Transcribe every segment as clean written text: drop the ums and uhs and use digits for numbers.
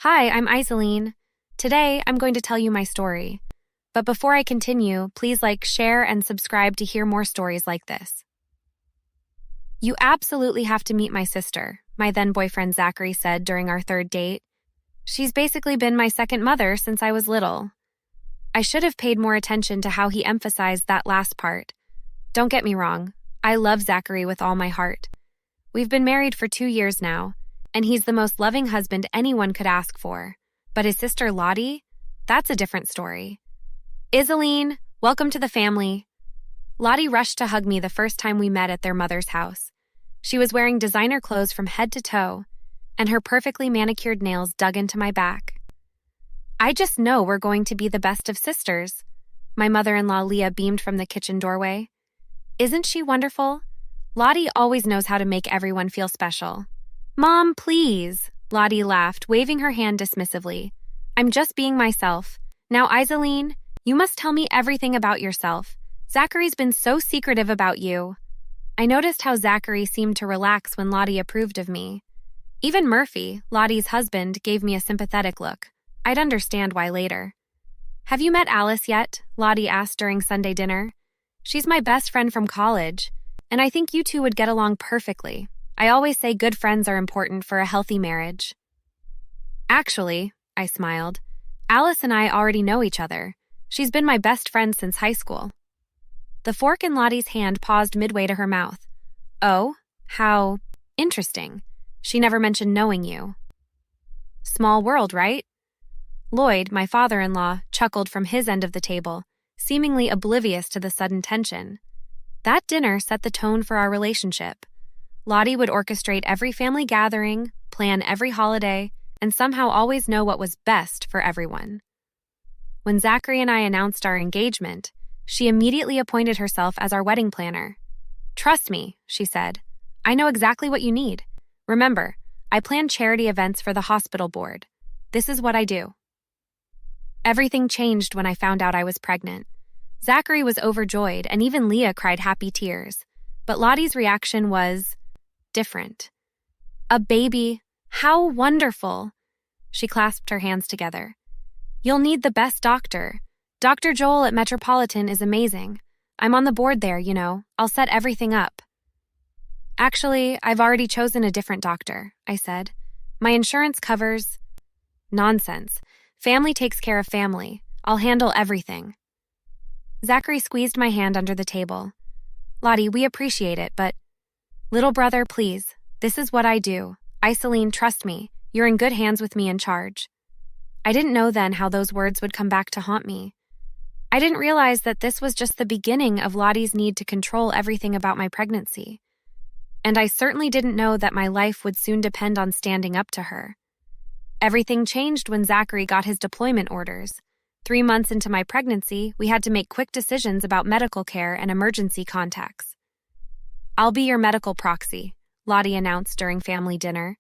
Hi, I'm Iseline. Today, I'm going to tell you my story. But before I continue, please share, and subscribe to hear more stories like this. You absolutely have to meet my sister, my then-boyfriend Zachary said during our third date. She's basically been my second mother since I was little. I should have paid more attention to how he emphasized that last part. Don't get me wrong, I love Zachary with all my heart. We've been married for 2 years now, and he's the most loving husband anyone could ask for. But his sister Lottie? That's a different story. Iseline, welcome to the family. Lottie rushed to hug me the first time we met at their mother's house. She was wearing designer clothes from head to toe, and her perfectly manicured nails dug into my back. I just know we're going to be the best of sisters. My mother-in-law Leah beamed from the kitchen doorway. Isn't she wonderful? Lottie always knows how to make everyone feel special. Mom, please, Lottie laughed, waving her hand dismissively. I'm just being myself. Now, Iseline, you must tell me everything about yourself. Zachary's been so secretive about you. I noticed how Zachary seemed to relax when Lottie approved of me. Even Murphy, Lottie's husband, gave me a sympathetic look. I'd understand why later. Have you met Alice yet? Lottie asked during Sunday dinner. She's my best friend from college, and I think you two would get along perfectly. I always say good friends are important for a healthy marriage. Actually, I smiled, Alice and I already know each other. She's been my best friend since high school. The fork in Lottie's hand paused midway to her mouth. Oh, how interesting. She never mentioned knowing you. Small world, right? Lloyd, my father-in-law, chuckled from his end of the table, seemingly oblivious to the sudden tension. That dinner set the tone for our relationship. Lottie would orchestrate every family gathering, plan every holiday, and somehow always know what was best for everyone. When Zachary and I announced our engagement, she immediately appointed herself as our wedding planner. Trust me, she said. I know exactly what you need. Remember, I plan charity events for the hospital board. This is what I do. Everything changed when I found out I was pregnant. Zachary was overjoyed, and even Leah cried happy tears. But Lottie's reaction was different. A baby? How wonderful! She clasped her hands together. You'll need the best doctor. Dr. Joel at Metropolitan is amazing. I'm on the board there, you know. I'll set everything up. Actually, I've already chosen a different doctor, I said. My insurance covers… Nonsense. Family takes care of family. I'll handle everything. Zachary squeezed my hand under the table. Lottie, we appreciate it, but… Little brother, please. This is what I do. Iseline, trust me. You're in good hands with me in charge. I didn't know then how those words would come back to haunt me. I didn't realize that this was just the beginning of Lottie's need to control everything about my pregnancy. And I certainly didn't know that my life would soon depend on standing up to her. Everything changed when Zachary got his deployment orders. 3 months into my pregnancy, we had to make quick decisions about medical care and emergency contacts. I'll be your medical proxy, Lottie announced during family dinner.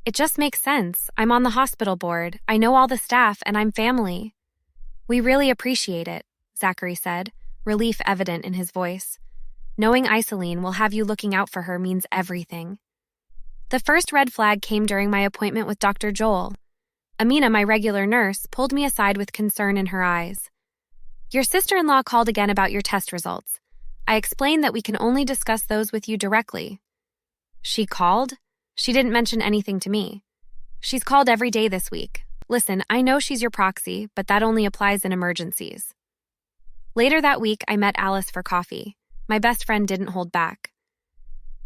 It just makes sense. I'm on the hospital board. I know all the staff, and I'm family. We really appreciate it, Zachary said, relief evident in his voice. Knowing Iseline will have you looking out for her means everything. The first red flag came during my appointment with Dr. Joel. Amina, my regular nurse, pulled me aside with concern in her eyes. Your sister-in-law called again about your test results. I explained that we can only discuss those with you directly. She called? She didn't mention anything to me. She's called every day this week. Listen, I know she's your proxy, but that only applies in emergencies. Later that week, I met Alice for coffee. My best friend didn't hold back.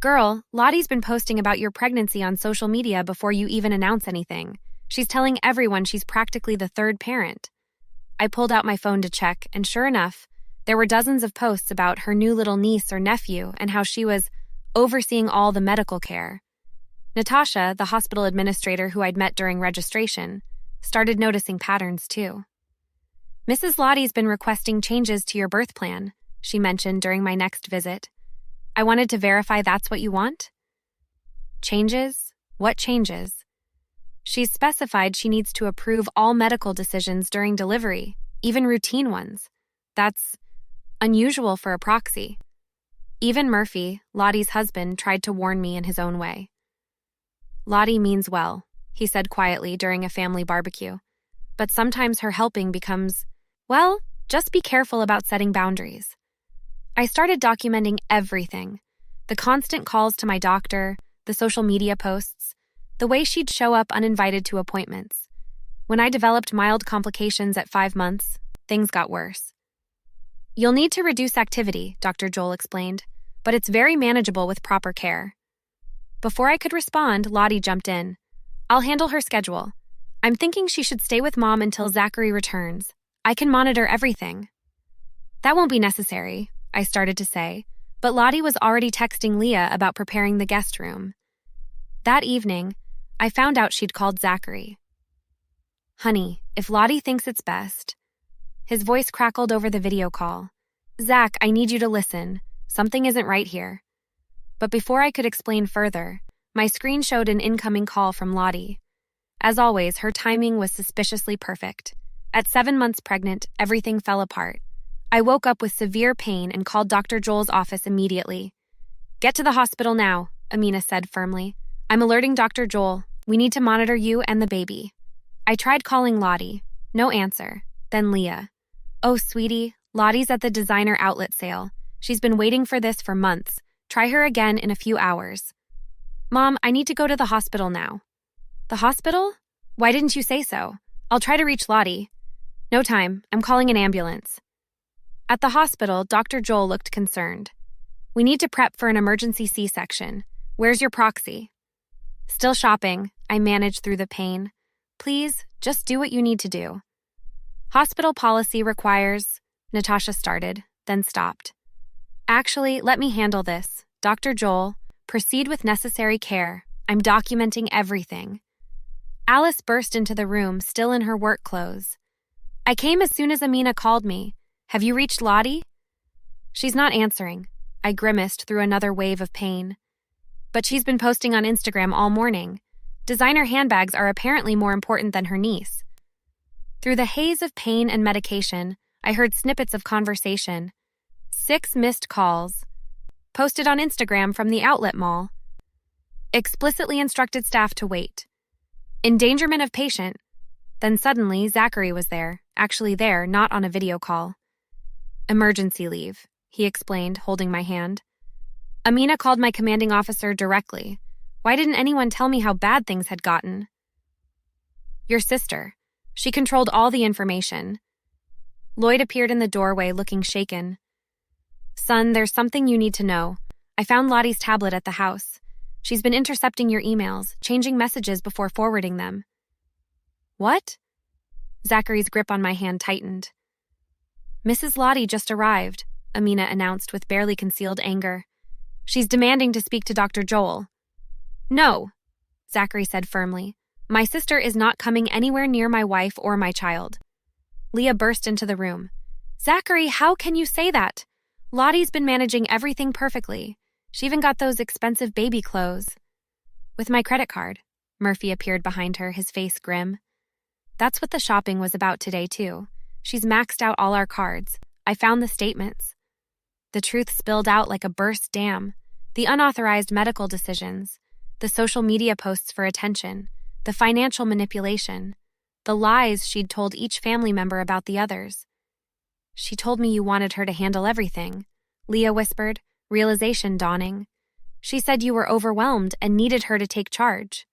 Girl, Lottie's been posting about your pregnancy on social media before you even announce anything. She's telling everyone she's practically the third parent. I pulled out my phone to check, and sure enough, there were dozens of posts about her new little niece or nephew and how she was overseeing all the medical care. Natasha, the hospital administrator who I'd met during registration, started noticing patterns too. Mrs. Lottie's been requesting changes to your birth plan, she mentioned during my next visit. I wanted to verify that's what you want? Changes? What changes? She's specified she needs to approve all medical decisions during delivery, even routine ones. That's unusual for a proxy. Even Murphy, Lottie's husband, tried to warn me in his own way. Lottie means well. he said quietly during a family barbecue. But sometimes her helping becomes, well, just be careful about setting boundaries. I started documenting everything. The constant calls to my doctor, the social media posts, the way she'd show up uninvited to appointments. When I developed mild complications at 5 months, things got worse. You'll need to reduce activity, Dr. Joel explained, but it's very manageable with proper care. Before I could respond, Lottie jumped in. I'll handle her schedule. I'm thinking she should stay with Mom until Zachary returns. I can monitor everything. That won't be necessary, I started to say, but Lottie was already texting Leah about preparing the guest room. That evening, I found out she'd called Zachary. Honey, if Lottie thinks it's best. His voice crackled over the video call. Zach, I need you to listen. Something isn't right here. But before I could explain further, my screen showed an incoming call from Lottie. As always, her timing was suspiciously perfect. At 7 months pregnant, everything fell apart. I woke up with severe pain and called Dr. Joel's office immediately. Get to the hospital now, Amina said firmly. I'm alerting Dr. Joel. We need to monitor you and the baby. I tried calling Lottie. No answer. Then Leah. Oh, sweetie, Lottie's at the designer outlet sale. She's been waiting for this for months. Try her again in a few hours. Mom, I need to go to the hospital now. The hospital? Why didn't you say so? I'll try to reach Lottie. No time. I'm calling an ambulance. At the hospital, Dr. Joel looked concerned. We need to prep for an emergency C-section. Where's your proxy? Still shopping. I managed through the pain. Please, just do what you need to do. Hospital policy requires, Natasha started, then stopped. Actually, let me handle this. Dr. Joel, proceed with necessary care. I'm documenting everything. Alice burst into the room, still in her work clothes. I came as soon as Amina called me. Have you reached Lottie? She's not answering. I grimaced through another wave of pain. But she's been posting on Instagram all morning. Designer handbags are apparently more important than her niece. Through the haze of pain and medication, I heard snippets of conversation. 6 missed calls. Posted on Instagram from the outlet mall. Explicitly instructed staff to wait. Endangerment of patient. Then suddenly, Zachary was there. Actually there, not on a video call. Emergency leave, he explained, holding my hand. Amina called my commanding officer directly. Why didn't anyone tell me how bad things had gotten? Your sister. She controlled all the information. Lloyd appeared in the doorway, looking shaken. Son, there's something you need to know. I found Lottie's tablet at the house. She's been intercepting your emails, changing messages before forwarding them. What? Zachary's grip on my hand tightened. Mrs. Lottie just arrived, Amina announced with barely concealed anger. She's demanding to speak to Dr. Joel. No, Zachary said firmly. My sister is not coming anywhere near my wife or my child. Leah burst into the room. Zachary, how can you say that? Lottie's been managing everything perfectly. She even got those expensive baby clothes. With my credit card. Murphy appeared behind her, his face grim. That's what the shopping was about today, too. She's maxed out all our cards. I found the statements. The truth spilled out like a burst dam. The unauthorized medical decisions. The social media posts for attention. The financial manipulation. The lies she'd told each family member about the others. She told me you wanted her to handle everything, Leah whispered, realization dawning. She said you were overwhelmed and needed her to take charge.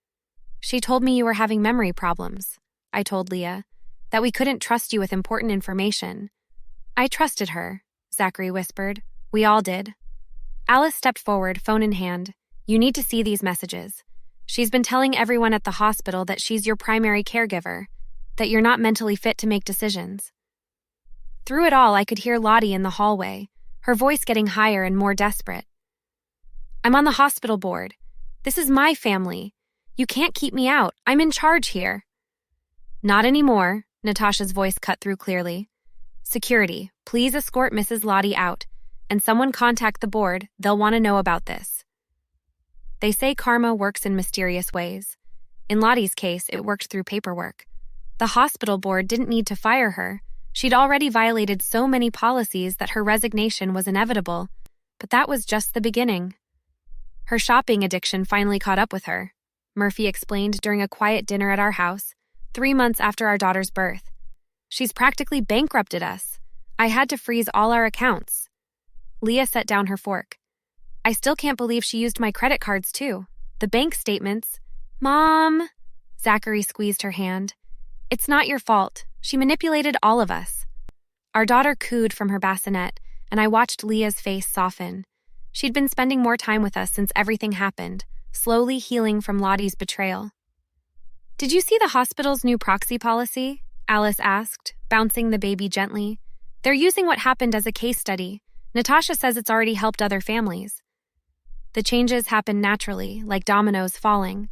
She told me you were having memory problems, I told Leah, that we couldn't trust you with important information. I trusted her, Zachary whispered. We all did. Alice stepped forward, phone in hand. You need to see these messages. She's been telling everyone at the hospital that she's your primary caregiver, that you're not mentally fit to make decisions. Through it all, I could hear Lottie in the hallway, her voice getting higher and more desperate. I'm on the hospital board. This is my family. You can't keep me out. I'm in charge here. Not anymore, Natasha's voice cut through clearly. Security, please escort Mrs. Lottie out, and someone contact the board. They'll want to know about this. They say karma works in mysterious ways. In Lottie's case, it worked through paperwork. The hospital board didn't need to fire her. She'd already violated so many policies that her resignation was inevitable, but that was just the beginning. Her shopping addiction finally caught up with her. Murphy explained during a quiet dinner at our house, 3 months after our daughter's birth. She's practically bankrupted us. I had to freeze all our accounts. Leah set down her fork. I still can't believe she used my credit cards, too. The bank statements. Mom! Zachary squeezed her hand. It's not your fault. She manipulated all of us. Our daughter cooed from her bassinet, and I watched Leah's face soften. She'd been spending more time with us since everything happened, slowly healing from Lottie's betrayal. Did you see the hospital's new proxy policy? Alice asked, bouncing the baby gently. They're using what happened as a case study. Natasha says it's already helped other families. The changes happened naturally, like dominoes falling.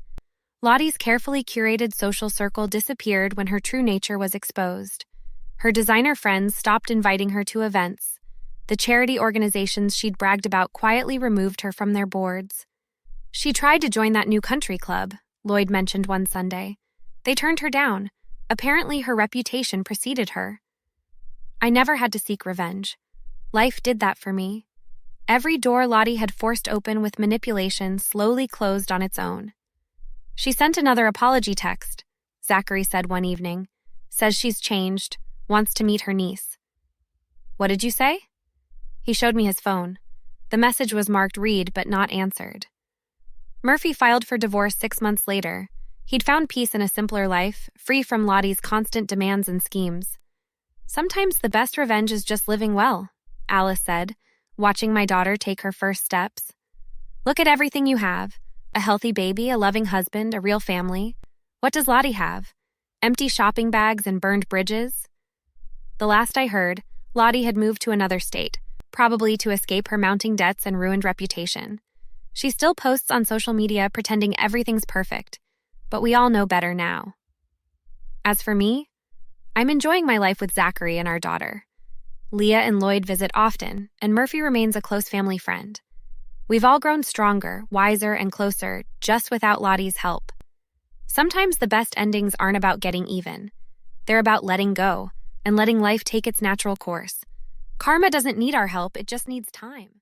Lottie's carefully curated social circle disappeared when her true nature was exposed. Her designer friends stopped inviting her to events. The charity organizations she'd bragged about quietly removed her from their boards. She tried to join that new country club, Lloyd mentioned one Sunday. They turned her down. Apparently her reputation preceded her. I never had to seek revenge. Life did that for me. Every door Lottie had forced open with manipulation slowly closed on its own. She sent another apology text, Zachary said one evening. Says she's changed, wants to meet her niece. What did you say? He showed me his phone. The message was marked read but not answered. Murphy filed for divorce 6 months later. He'd found peace in a simpler life, free from Lottie's constant demands and schemes. Sometimes the best revenge is just living well, Alice said, watching my daughter take her first steps. Look at everything you have. A healthy baby, a loving husband, a real family. What does Lottie have? Empty shopping bags and burned bridges? The last I heard, Lottie had moved to another state, probably to escape her mounting debts and ruined reputation. She still posts on social media pretending everything's perfect, but we all know better now. As for me, I'm enjoying my life with Zachary and our daughter. Leah and Lloyd visit often, and Murphy remains a close family friend. We've all grown stronger, wiser, and closer, just without Lottie's help. Sometimes the best endings aren't about getting even. They're about letting go, and letting life take its natural course. Karma doesn't need our help, it just needs time.